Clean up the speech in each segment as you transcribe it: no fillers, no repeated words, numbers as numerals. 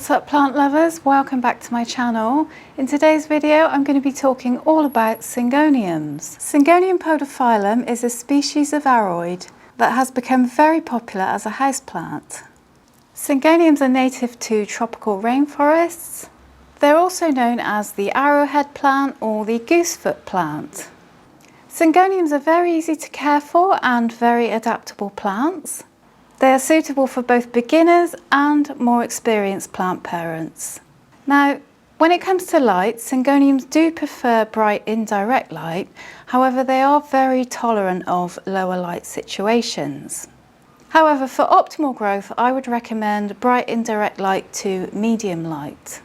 What's up, plant lovers? Welcome back to my channel. In today's video I'm going to be talking all about Syngoniums. Syngonium Podophyllum is a species of Arrowhead that has become very popular as a houseplant. Syngoniums are native to tropical rainforests. They're also known as the Arrowhead plant or the goosefoot plant. Syngoniums are very easy to care for and very adaptable plants. They are suitable for both beginners and more experienced plant parents. Now, when it comes to light, Syngoniums do prefer bright indirect light. However, they are very tolerant of lower light situations. However, for optimal growth, I would recommend bright indirect light to medium light.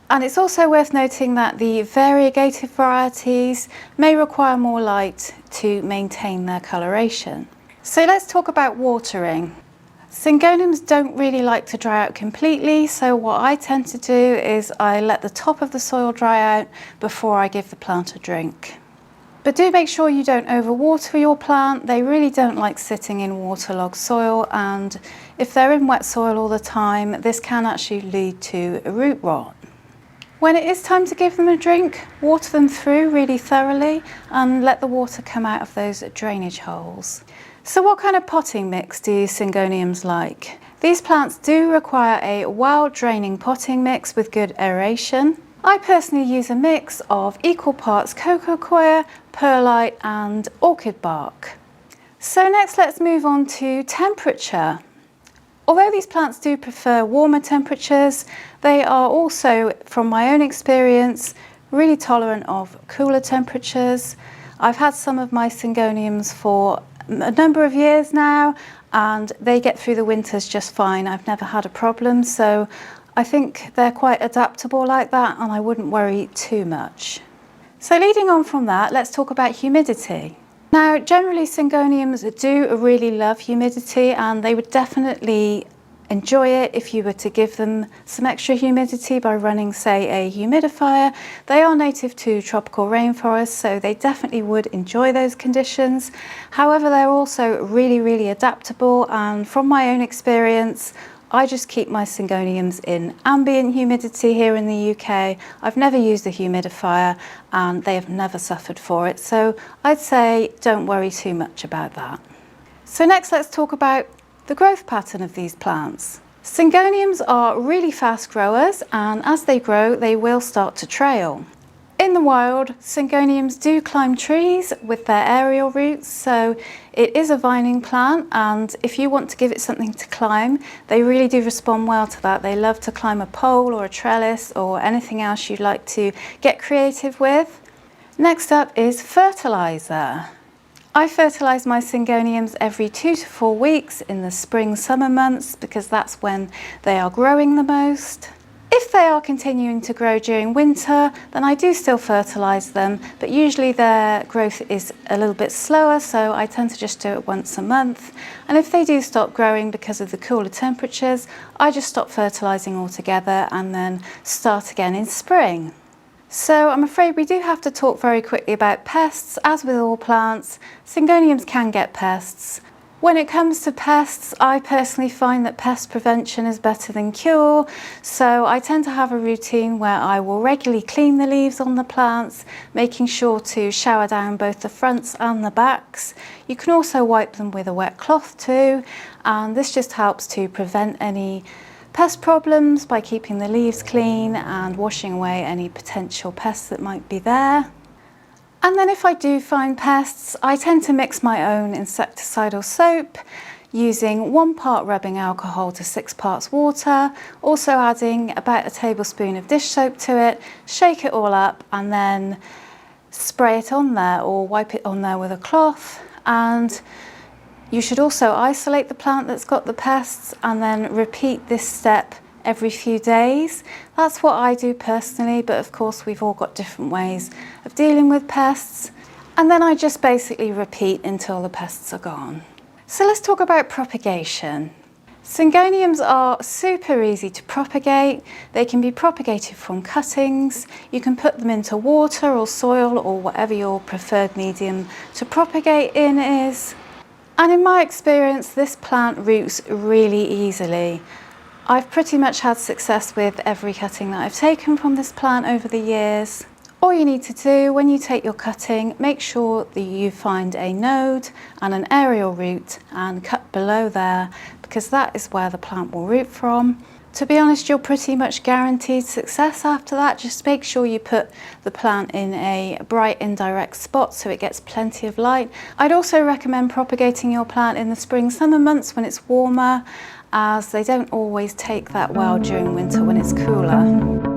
And it's also worth noting that the variegated varieties may require more light to maintain their coloration. So let's talk about watering. Syngoniums don't really like to dry out completely, so what I tend to do is I let the top of the soil dry out before I give the plant a drink. But do make sure you don't overwater your plant. They really don't like sitting in waterlogged soil, and if they're in wet soil all the time, this can actually lead to root rot. When it is time to give them a drink, water them through really thoroughly and let the water come out of those drainage holes. So what kind of potting mix do Syngoniums like? These plants do require a well-draining potting mix with good aeration. I personally use a mix of equal parts coco coir, perlite and orchid bark. So next let's move on to temperature. Although these plants do prefer warmer temperatures, they are also, from my own experience, really tolerant of cooler temperatures. I've had some of my Syngoniums for a number of years now and they get through the winters just fine. I've never had a problem, so I think they're quite adaptable like that and I wouldn't worry too much. So leading on from that, let's talk about humidity. Now generally Syngoniums do really love humidity and they would definitely enjoy it if you were to give them some extra humidity by running, say, a humidifier. They are native to tropical rainforests, so they definitely would enjoy those conditions. However, they're also really adaptable, and from my own experience, I just keep my Syngoniums in ambient humidity here in the UK. I've never used a humidifier and they have never suffered for it, so I'd say don't worry too much about that. So next let's talk about the growth pattern of these plants. Syngoniums are really fast growers, and as they grow they will start to trail. In the wild, Syngoniums do climb trees with their aerial roots, so it is a vining plant, and if you want to give it something to climb, they really do respond well to that. They love to climb a pole or a trellis or anything else you'd like to get creative with. Next up is fertiliser. I fertilise my Syngoniums every 2 to 4 weeks in the spring-summer months because that's when they are growing the most. If they are continuing to grow during winter, then I do still fertilise them, but usually their growth is a little bit slower, so I tend to just do it once a month. And if they do stop growing because of the cooler temperatures, I just stop fertilising altogether and then start again in spring. So I'm afraid we do have to talk very quickly about pests. As with all plants, Syngoniums can get pests. When it comes to pests, I personally find that pest prevention is better than cure, so I tend to have a routine where I will regularly clean the leaves on the plants, making sure to shower down both the fronts and the backs. You can also wipe them with a wet cloth too, and this just helps to prevent any pest problems by keeping the leaves clean and washing away any potential pests that might be there. And then if I do find pests, I tend to mix my own insecticidal soap using 1 part rubbing alcohol to 6 parts water, also adding about a tablespoon of dish soap to it, shake it all up and then spray it on there or wipe it on there with a cloth. And you should also isolate the plant that's got the pests and then repeat this step every few days. That's what I do personally, but of course we've all got different ways of dealing with pests. And then I just basically repeat until the pests are gone. So let's talk about propagation. Syngoniums are super easy to propagate. They can be propagated from cuttings. You can put them into water or soil or whatever your preferred medium to propagate in is. And in my experience, this plant roots really easily. I've pretty much had success with every cutting that I've taken from this plant over the years. All you need to do when you take your cutting, make sure that you find a node and an aerial root and cut below there, because that is where the plant will root from. To be honest, you're pretty much guaranteed success after that. Just make sure you put the plant in a bright indirect spot so it gets plenty of light. I'd also recommend propagating your plant in the spring, summer months when it's warmer, as they don't always take that well during winter when it's cooler.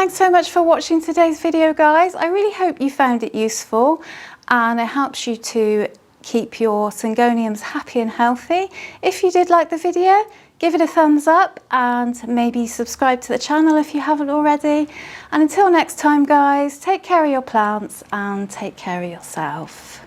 Thanks so much for watching today's video, guys. I really hope you found it useful and it helps you to keep your Syngoniums happy and healthy. If you did like the video, give it a thumbs up and maybe subscribe to the channel if you haven't already. And until next time, guys, take care of your plants and take care of yourself.